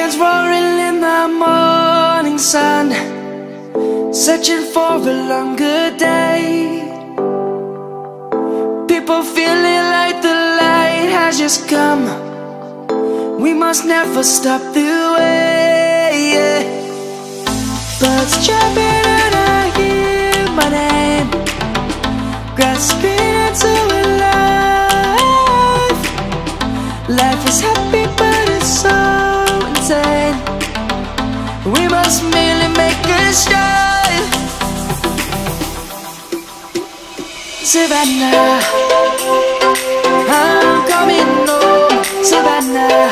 lions roaring in the morning sun, searching for a longer day. People feeling like the light has just come. We must never stop the way. Birds chirping and I hear my name, grasping into a life. Life is happy but it's so insane. We must merely make a start. Savannah, I'm coming home. Savannah,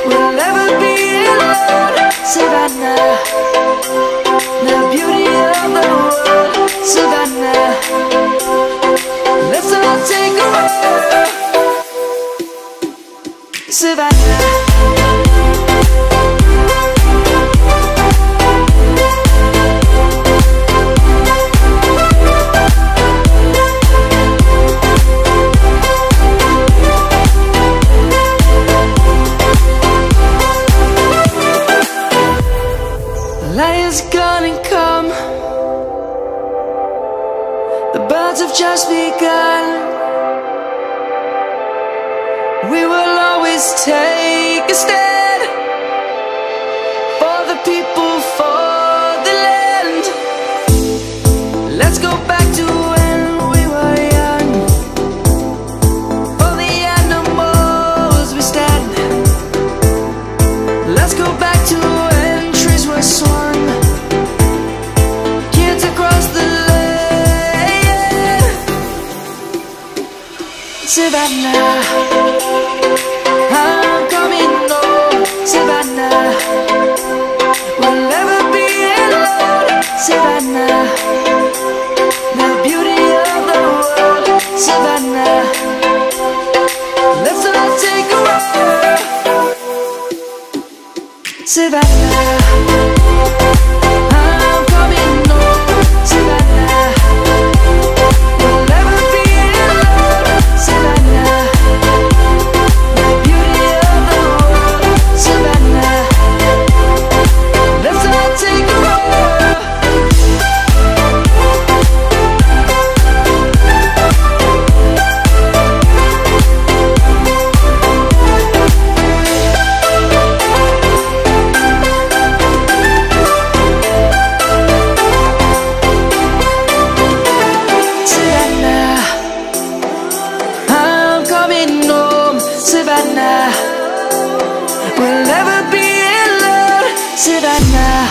we'll never be alone. Savannah, the beauty of the world. Savannah, let's all take a walk. Savannah, lion's gonna come. The birds have just begun. We will always take a stand for the people, for the land. Let's go back to when we were young. For the animals we stand. Let's go back to when trees were swung, kids across the land. Savannah, I'm coming home. Savannah, we'll never be alone. Savannah, the beauty of the world. Savannah, let's all take a walk. Savannah, I'm coming home. Savannah, we'll never be alone. Savannah, the beauty of the world. Savannah, let's all take a walk. Savannah, we'll never be alone. Savannah.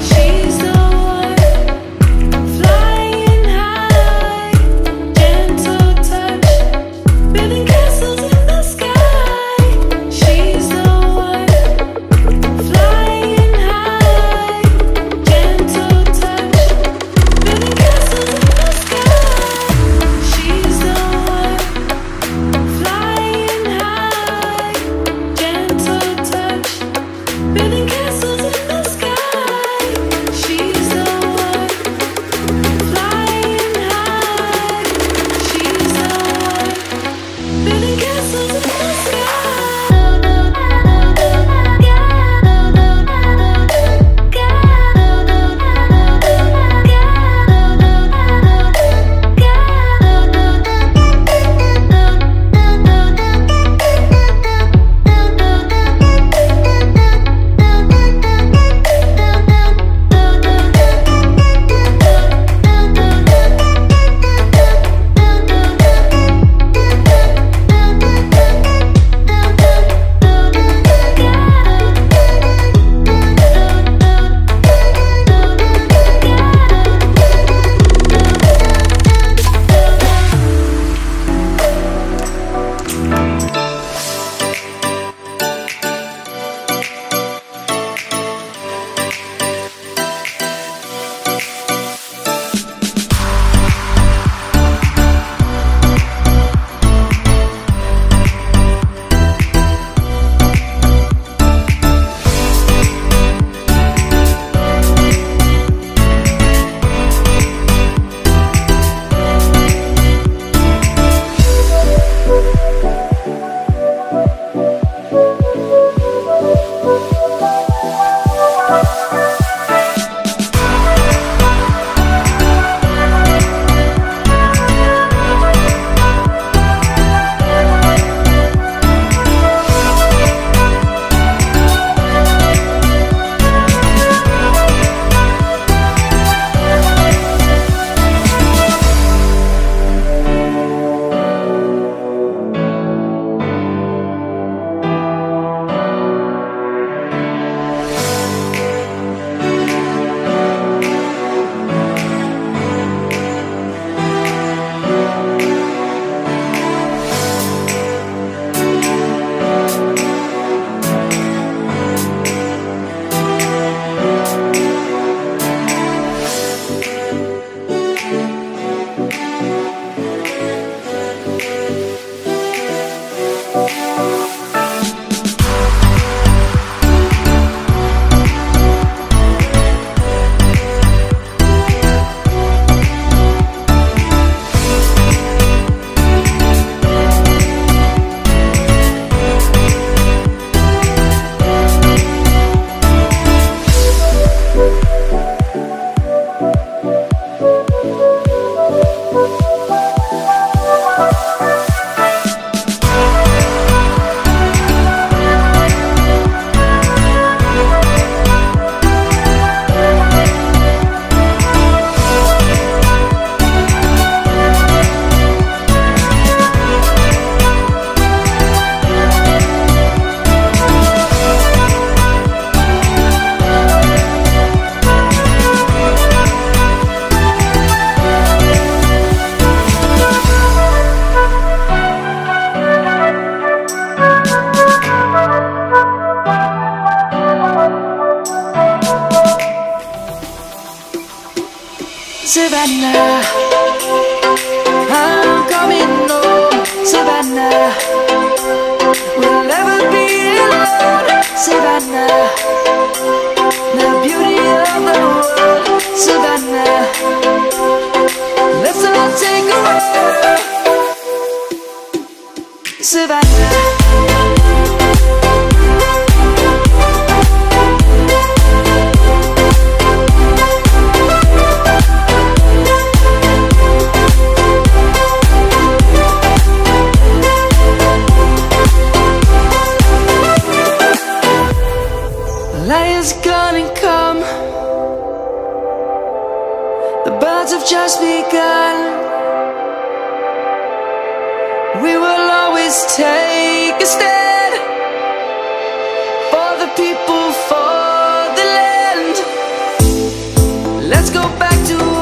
She's the one flying high. Savannah. Light is gonna come. The birds have just begun. We will always take a stand for the people, for the land. Let's go back to